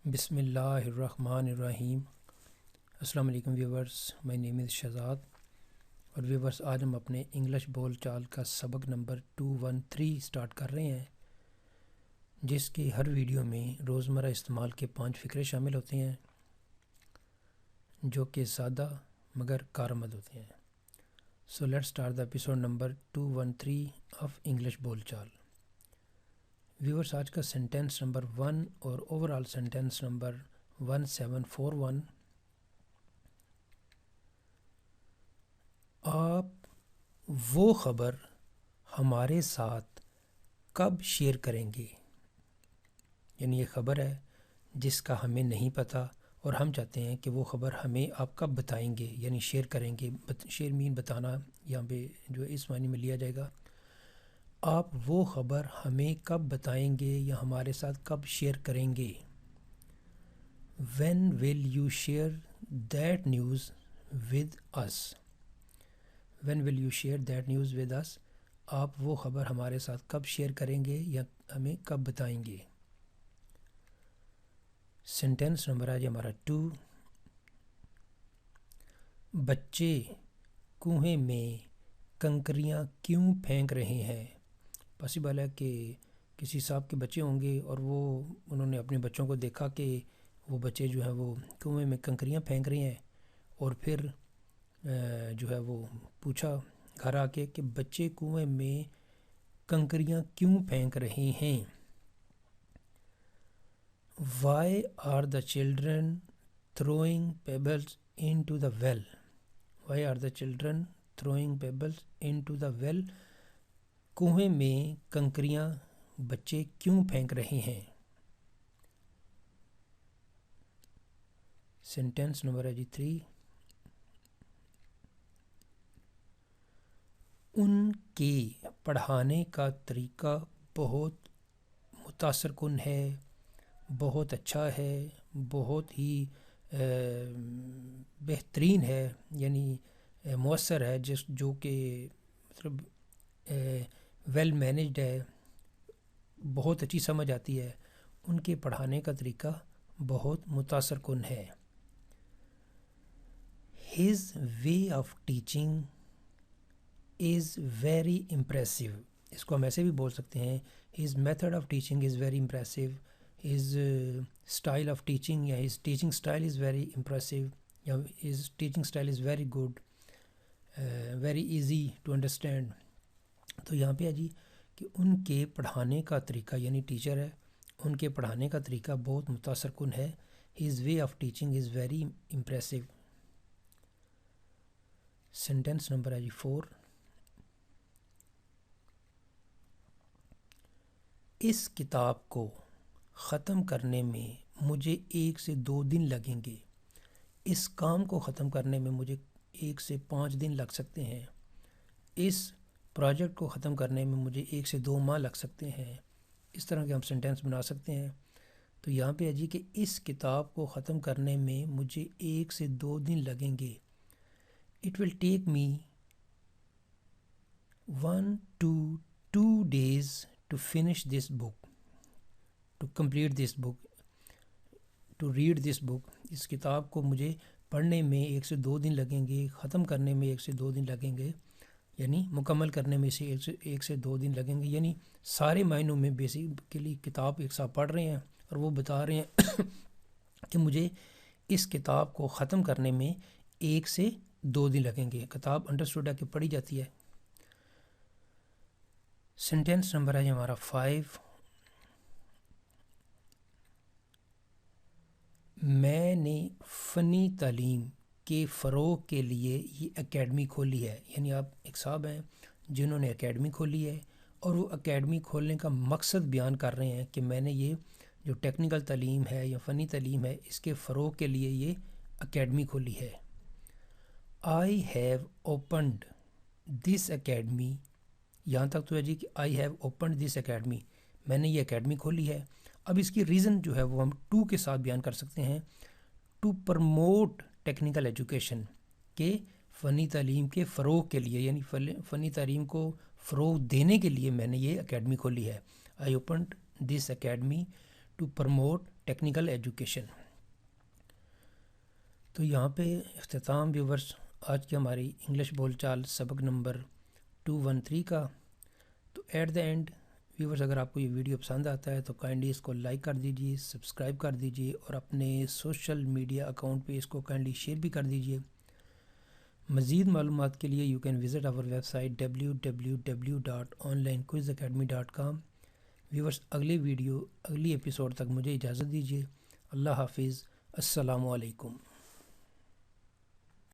بسم اللہ الرحمن الرحیم۔ السلام علیکم ویورز، مائی نیم از شہزاد اور ویورز آج ہم اپنے انگلش بول چال کا سبق نمبر 213 سٹارٹ کر رہے ہیں، جس کی ہر ویڈیو میں روزمرہ استعمال کے 5 فقرے شامل ہوتے ہیں جو کہ سادہ مگر کارآمد ہوتے ہیں۔ So let's start the episode number 213 of English بول چال۔ ویورز آج کا سینٹینس نمبر 1 اور اوور آل سینٹینس نمبر 1741۔ آپ وہ خبر ہمارے ساتھ کب شیئر کریں گے؟ یعنی یہ خبر ہے جس کا ہمیں نہیں پتہ اور ہم چاہتے ہیں کہ وہ خبر ہمیں آپ کب بتائیں گے، یعنی شیئر کریں گے۔ شیئر مین بتانا، یہاں پہ جو اس معنی میں لیا جائے گا۔ آپ وہ خبر ہمیں کب بتائیں گے یا ہمارے ساتھ کب شیئر کریں گے؟ When will you share that news with us? When will you share that news with us? آپ وہ خبر ہمارے ساتھ کب شیئر کریں گے یا ہمیں کب بتائیں گے؟ سینٹینس نمبر آج ہمارا 2۔ بچے کنویں میں کنکریاں کیوں پھینک رہے ہیں؟ پاسبل ہے کہ کسی صاحب کے بچے ہوں گے اور انہوں نے اپنے بچوں کو دیکھا کہ وہ بچے جو ہیں وہ کنویں میں کنکریاں پھینک رہے ہیں، اور پھر جو ہے وہ پوچھا گھر آ کے کہ بچے کنویں میں کنکریاں کیوں پھینک رہے ہیں؟ Why are the children throwing pebbles into the well? Why are the children throwing pebbles into the well? کنویں میں کنکریاں بچے کیوں پھینک رہے ہیں؟ سینٹینس نمبر ہے جی 3۔ ان کے پڑھانے کا طریقہ بہت متاثر کن ہے، بہت اچھا ہے، بہت ہی بہترین ہے، یعنی مؤثر ہے، جو کہ مطلب ویل مینجڈ ہے، بہت اچھی سمجھ آتی ہے۔ ان کے پڑھانے کا طریقہ بہت متاثر کن ہے۔ His way of teaching is very impressive۔ اس کو ہم ایسے بھی بول سکتے ہیں His method of teaching is very impressive۔ His style of teaching یا his teaching style is very impressive یا his teaching style is very good، very easy to understand۔ تو یہاں پہ ہے جی کہ ان کے پڑھانے کا طریقہ، یعنی ٹیچر ہے، ان کے پڑھانے کا طریقہ بہت متاثر کن ہے۔ His way of teaching is very impressive۔ Sentence number ہے جی 4۔ اس کتاب کو ختم کرنے میں مجھے 1 سے 2 دن لگیں گے۔ اس کام کو ختم کرنے میں مجھے 1 سے 5 دن لگ سکتے ہیں۔ اس پروجیکٹ کو ختم کرنے میں مجھے 1 سے 2 ماہ لگ سکتے ہیں۔ اس طرح کے ہم سینٹینس بنا سکتے ہیں۔ تو یہاں پہ ہے جی کہ اس کتاب کو ختم کرنے میں مجھے 1 سے 2 دن لگیں گے۔ It will take me 1 to 2 days to finish this book، to complete this book، to read this book۔ اس کتاب کو مجھے پڑھنے میں 1 سے 2 دن لگیں گے، ختم کرنے میں 1 سے 2 دن لگیں گے، یعنی مکمل کرنے میں سے 1 سے 2 دن لگیں گے۔ یعنی سارے معنوں میں بیسیکلی کتاب ایک ساتھ پڑھ رہے ہیں اور وہ بتا رہے ہیں کہ مجھے اس کتاب کو ختم کرنے میں 1 سے 2 دن لگیں گے۔ کتاب انڈرسٹوڈ ہے کہ پڑھی جاتی ہے۔ سینٹینس نمبر ہے ہمارا 5۔ میں نے فنی تعلیم کے فروغ کے لیے یہ اکیڈمی کھولی ہے۔ یعنی آپ ایک صاحب ہیں جنہوں نے اکیڈمی کھولی ہے، اور وہ اکیڈمی کھولنے کا مقصد بیان کر رہے ہیں کہ میں نے یہ جو ٹیکنیکل تعلیم ہے یا فنی تعلیم ہے، اس کے فروغ کے لیے یہ اکیڈمی کھولی ہے۔ I have opened this academy۔ یہاں تک تو ہے جی کہ I have opened this academy، میں نے یہ اکیڈمی کھولی ہے۔ اب اس کی ریزن جو ہے وہ ہم ٹو کے ساتھ بیان کر سکتے ہیں، ٹو پرموٹ ٹیکنیکل ایجوکیشن، کہ فنی تعلیم کے فروغ کے لیے، یعنی فنی تعلیم کو فروغ دینے کے لیے میں نے یہ اکیڈمی کھولی ہے۔ I opened this academy to promote technical education. تو یہاں پہ اختتام ویورز آج کی ہماری انگلش بول چال سبق نمبر 213 کا۔ تو ایٹ دا اینڈ ویورز، اگر آپ کو یہ ویڈیو پسند آتا ہے تو کائنڈلی اس کو لائک کر دیجئے، سبسکرائب کر دیجئے، اور اپنے سوشل میڈیا اکاؤنٹ پہ اس کو کائنڈلی شیئر بھی کر دیجئے۔ مزید معلومات کے لیے you can visit our website www.onlinequizacademy.com۔ Viewers, اگلی ایپیسوڈ تک مجھے اجازت دیجیے۔ اللہ حافظ، السلام علیکم۔